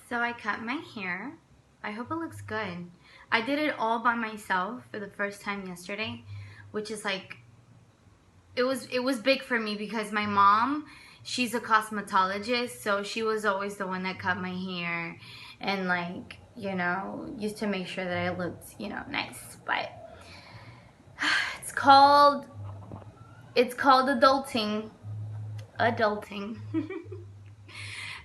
So I cut my hair. I hope it looks good. I did it all by myself for the first time yesterday, which is like, it was big for me because my mom, she's a cosmetologist, so she was always the one that cut my hair and like, you know, used to make sure that I looked, you know, nice. But it's called adulting.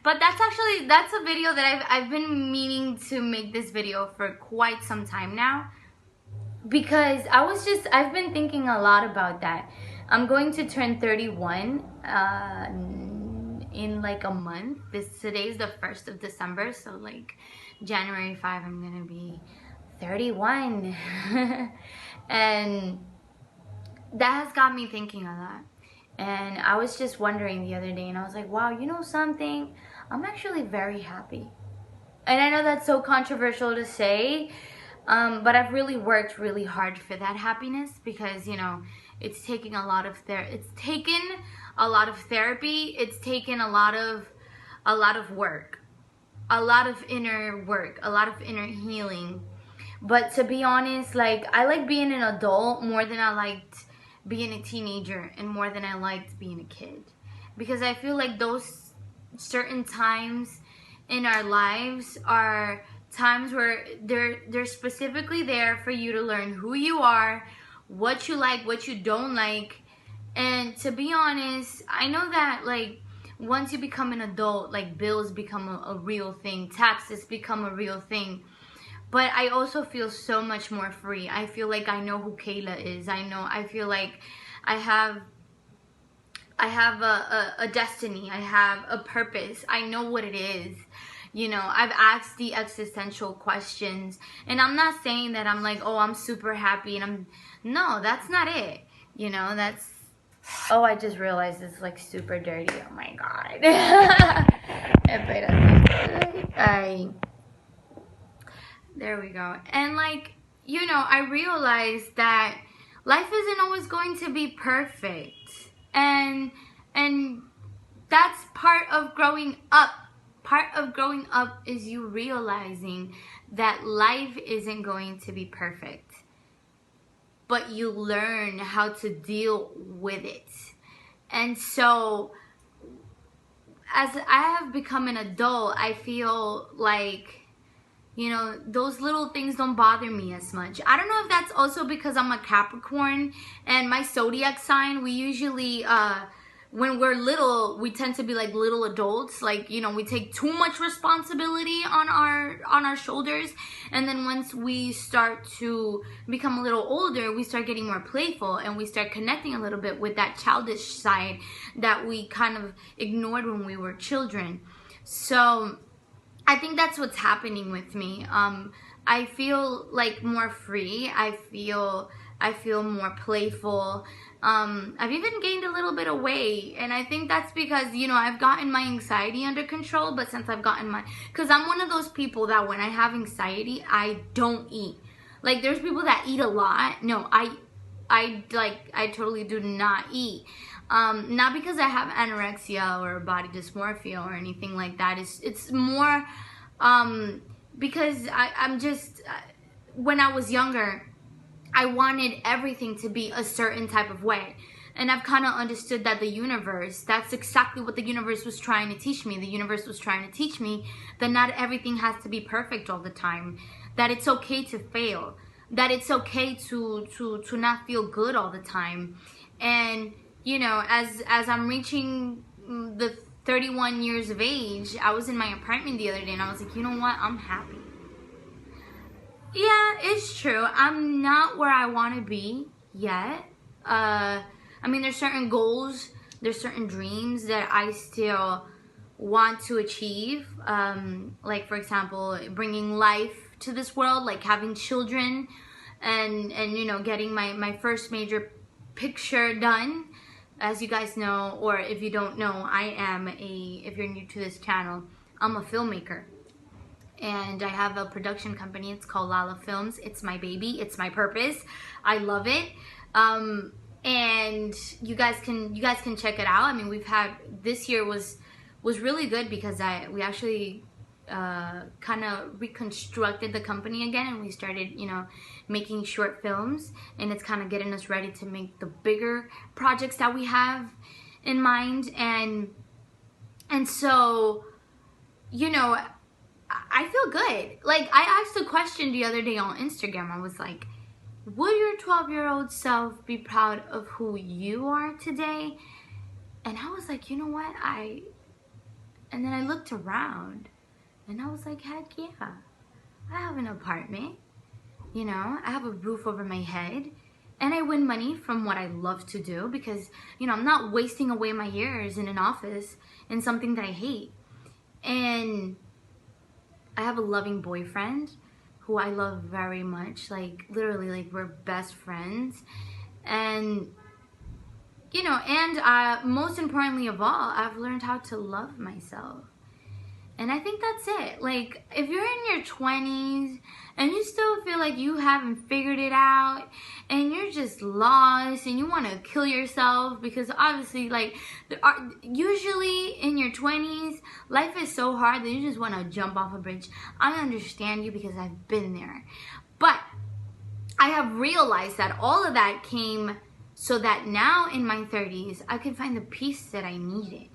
But that's a video that I've been meaning to make this video for quite some time now, because I've been thinking a lot about that. I'm going to turn 31 in like a month. Today's the 1st of December, so like January 5 I'm gonna be 31. And that has got me thinking a lot. And I was just wondering the other day, and I was like, wow, you know something? I'm actually very happy. And I know that's so controversial to say, but I've really worked really hard for that happiness, because, you know, it's taken a lot of therapy, it's taken a lot of work, a lot of inner work, a lot of inner healing. But to be honest, like, I like being an adult more than I liked being a teenager, and more than I liked being a kid, because I feel like those certain times in our lives are times where they're specifically there for you to learn who you are, what you like, what you don't like. And to be honest, I know that like once you become an adult, like bills become a real thing, taxes become a real thing. But I also feel so much more free. I feel like I know who Kayla is. I feel like I have a destiny. I have a purpose. I know what it is. You know, I've asked the existential questions. And I'm not saying that I'm like, oh, I'm super happy. And no, that's not it. You know, that's, oh, I just realized it's like super dirty. Oh my God. There we go. And like, you know, I realized that life isn't always going to be perfect. And that's part of growing up. Part of growing up is you realizing that life isn't going to be perfect, but you learn how to deal with it. And so as I have become an adult, I feel like, you know, those little things don't bother me as much. I don't know if that's also because I'm a Capricorn, and my zodiac sign, we usually, when we're little, we tend to be like little adults. Like, you know, we take too much responsibility on our shoulders. And then once we start to become a little older, we start getting more playful, and we start connecting a little bit with that childish side that we kind of ignored when we were children. So I think that's what's happening with me. I feel like more free. I feel more playful. I've even gained a little bit of weight, and I think that's because, you know, I've gotten my anxiety under control. But since I've gotten because I'm one of those people that when I have anxiety, I don't eat. Like, there's people that eat a lot. No, I totally do not eat. Not because I have anorexia or body dysmorphia or anything like that. It's more because I'm just, when I was younger, I wanted everything to be a certain type of way. And I've kind of understood that the universe, that's exactly what the universe was trying to teach me. The universe was trying to teach me that not everything has to be perfect all the time. That it's okay to fail. That it's okay to not feel good all the time. And, you know, as I'm reaching the 31 years of age, I was in my apartment the other day, and I was like, you know what? I'm happy. Yeah, it's true. I'm not where I want to be yet. I mean, there's certain goals, there's certain dreams that I still want to achieve. Like, for example, bringing life to this world, like having children, and you know, getting my first major picture done. As you guys know, or if you don't know, if you're new to this channel, I'm a filmmaker. And I have a production company. It's called Lala Films. It's my baby. It's my purpose. I love it. And you guys can check it out. I mean, this year was really good because we actually kind of reconstructed the company again, and we started, you know, making short films, and it's kind of getting us ready to make the bigger projects that we have in mind. And so, you know, I feel good. Like, I asked a question the other day on Instagram. I was like, would your 12-year-old self be proud of who you are today? And I was like, you know what? And then I looked around and I was like, heck yeah. I have an apartment, you know, I have a roof over my head, and I win money from what I love to do because, you know, I'm not wasting away my years in an office in something that I hate. And I have a loving boyfriend who I love very much. Like, literally, like, we're best friends. And, you know, and most importantly of all, I've learned how to love myself. And I think that's it. Like, if you're in your 20s and you still feel like you haven't figured it out and you're just lost and you want to kill yourself, because obviously, like, usually in your 20s, life is so hard that you just want to jump off a bridge. I understand you because I've been there. But I have realized that all of that came so that now in my 30s, I can find the peace that I needed.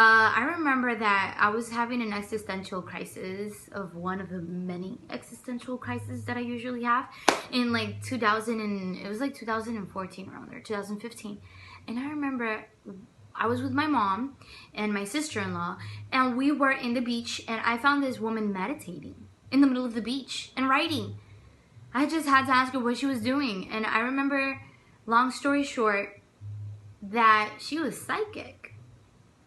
I remember that I was having an existential crisis, of one of the many existential crises that I usually have, in like it was like 2014 around there, 2015. And I remember I was with my mom and my sister-in-law, and we were in the beach, and I found this woman meditating in the middle of the beach and writing. I just had to ask her what she was doing. And I remember, long story short, that she was psychic.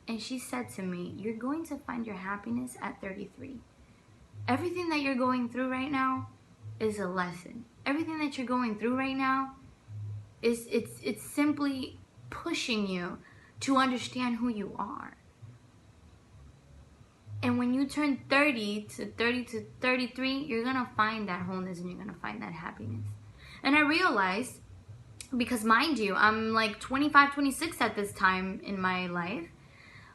And she said to me, you're going to find your happiness at 33. Everything that you're going through right now is a lesson. Everything that you're going through right now it's simply pushing you to understand who you are. And when you turn 30 to 33, you're going to find that wholeness and you're going to find that happiness. And I realized, because mind you, I'm like 25, 26 at this time in my life.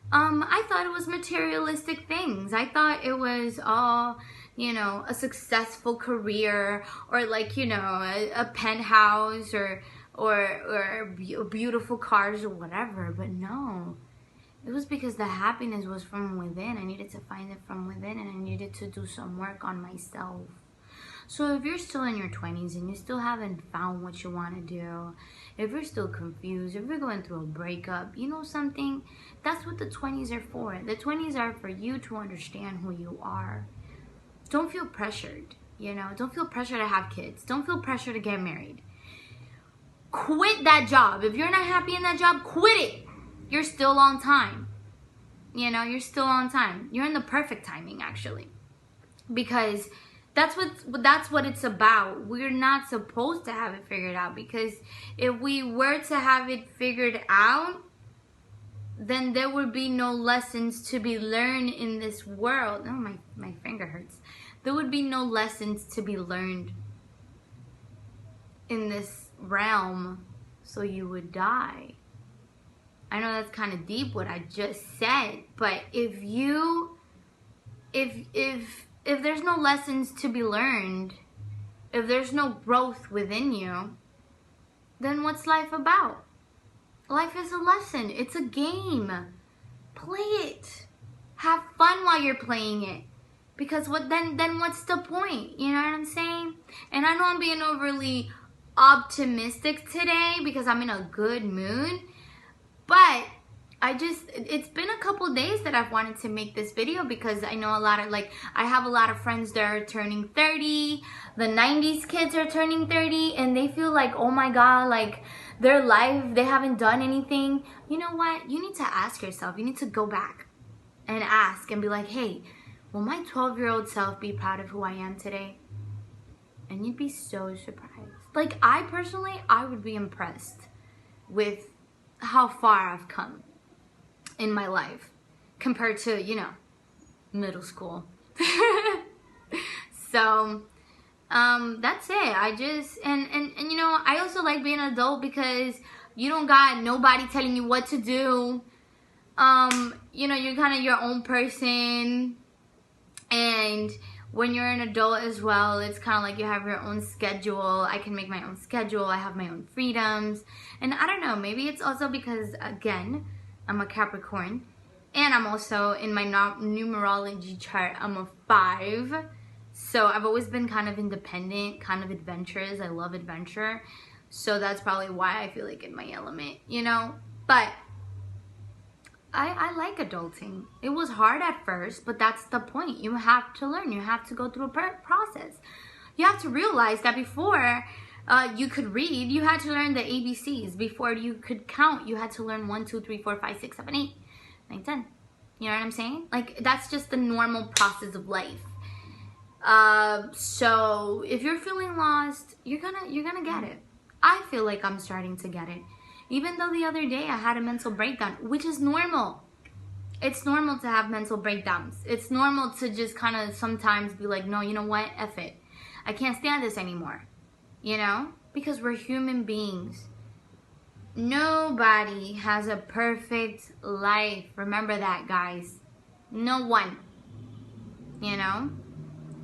I thought it was materialistic things. I thought it was all, you know, a successful career, or like, you know, a penthouse, or beautiful cars or whatever. But no, it was because the happiness was from within. I needed to find it from within, and I needed to do some work on myself. So if you're still in your 20s and you still haven't found what you want to do, if you're still confused, if you're going through a breakup, you know something? That's what the 20s are for. The 20s are for you to understand who you are. Don't feel pressured, you know? Don't feel pressure to have kids. Don't feel pressure to get married. Quit that job. If you're not happy in that job, quit it. You're still on time. You know, you're still on time. You're in the perfect timing, actually. Because that's what it's about. We're not supposed to have it figured out, because if we were to have it figured out, then there would be no lessons to be learned in this world. Oh, my finger hurts. There would be no lessons to be learned in this realm, so you would die. I know that's kind of deep what I just said, but if there's no lessons to be learned, if there's no growth within you, then what's life about? Life is a lesson. It's a game. Play it. Have fun while you're playing it. Because then what's the point? You know what I'm saying? And I know I'm being overly optimistic today because I'm in a good mood. But it's been a couple days that I've wanted to make this video, because I know I have a lot of friends that are turning 30. The 90s kids are turning 30, and they feel like, oh my God, like their life, they haven't done anything. You know what? You need to ask yourself. You need to go back and ask and be like, hey, will my 12-year-old self be proud of who I am today? And you'd be so surprised. Like, I personally, I would be impressed with how far I've come in my life compared to, you know, middle school. So that's it. I just and you know, I also like being an adult because you don't got nobody telling you what to do. You know, you're kind of your own person. when you're an adult as well, it's kind of like you have your own schedule. I can make my own schedule. I have my own freedoms. And I don't know, maybe it's also because, again, I'm a Capricorn. And I'm also, in my numerology chart, I'm a 5. So I've always been kind of independent, kind of adventurous. I love adventure. So that's probably why I feel like in my element, you know? But I like adulting. It was hard at first, but that's the point. You have to learn. You have to go through a process. You have to realize that before you could read, you had to learn the ABCs. Before you could count, you had to learn 1, 2, 3, 4, 5, 6, 7, 8, 9, 10. You know what I'm saying? Like, that's just the normal process of life. So if you're feeling lost, you're gonna get it. I feel like I'm starting to get it. Even though the other day I had a mental breakdown, which is normal. It's normal to have mental breakdowns. It's normal to just kind of sometimes be like, no, you know what? F it. I can't stand this anymore. You know? Because we're human beings. Nobody has a perfect life. Remember that, guys. No one. You know?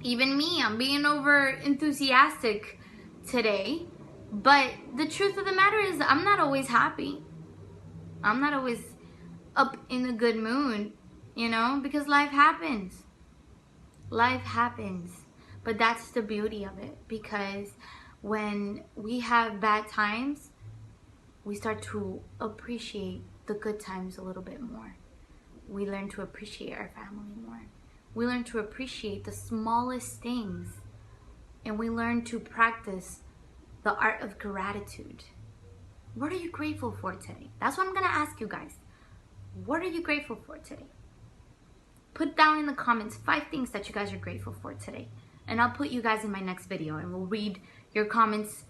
Even me, I'm being over enthusiastic today. But the truth of the matter is, I'm not always happy. I'm not always up in a good mood, you know, because life happens. Life happens. But that's the beauty of it, because when we have bad times, we start to appreciate the good times a little bit more. We learn to appreciate our family more. We learn to appreciate the smallest things, and we learn to practice the art of gratitude. What are you grateful for today? That's what I'm gonna ask you guys. What are you grateful for today? Put down in the comments 5 things that you guys are grateful for today. And I'll put you guys in my next video and we'll read your comments.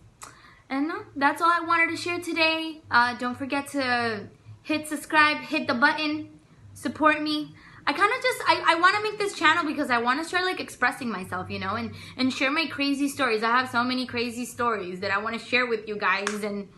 And that's all I wanted to share today. Don't forget to hit subscribe, hit the button, support me. I want to make this channel because I want to start like expressing myself, you know, and share my crazy stories. I have so many crazy stories that I want to share with you guys, and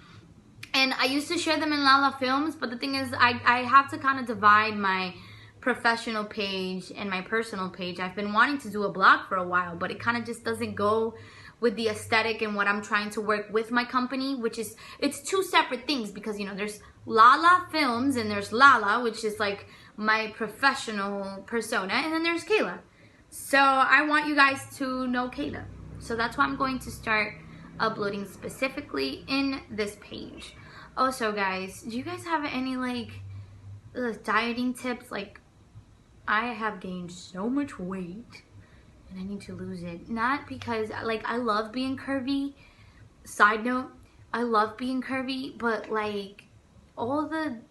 I used to share them in Lala Films, but the thing is I have to kind of divide my professional page and my personal page. I've been wanting to do a blog for a while, but it kind of just doesn't go with the aesthetic and what I'm trying to work with my company, which is, it's 2 separate things, because, you know, there's Lala Films and there's Lala, which is like my professional persona, and then there's Kayla. So I want you guys to know Kayla. So that's why I'm going to start uploading specifically in this page. Also, guys, do you guys have any like dieting tips? Like, I have gained so much weight and I need to lose it. Not because like I love being curvy. Side note, I love being curvy, but like all the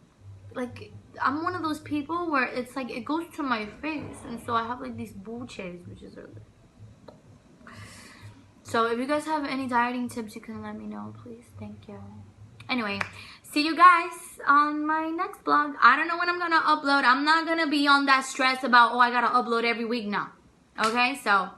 like, I'm one of those people where it's like it goes to my face, and so I have like these buches, which is really. So if you guys have any dieting tips, you can let me know, please. Thank you. Anyway, see you guys on my next vlog. I don't know when I'm gonna upload. I'm not gonna be on that stress about, oh, I gotta upload every week now. Okay, so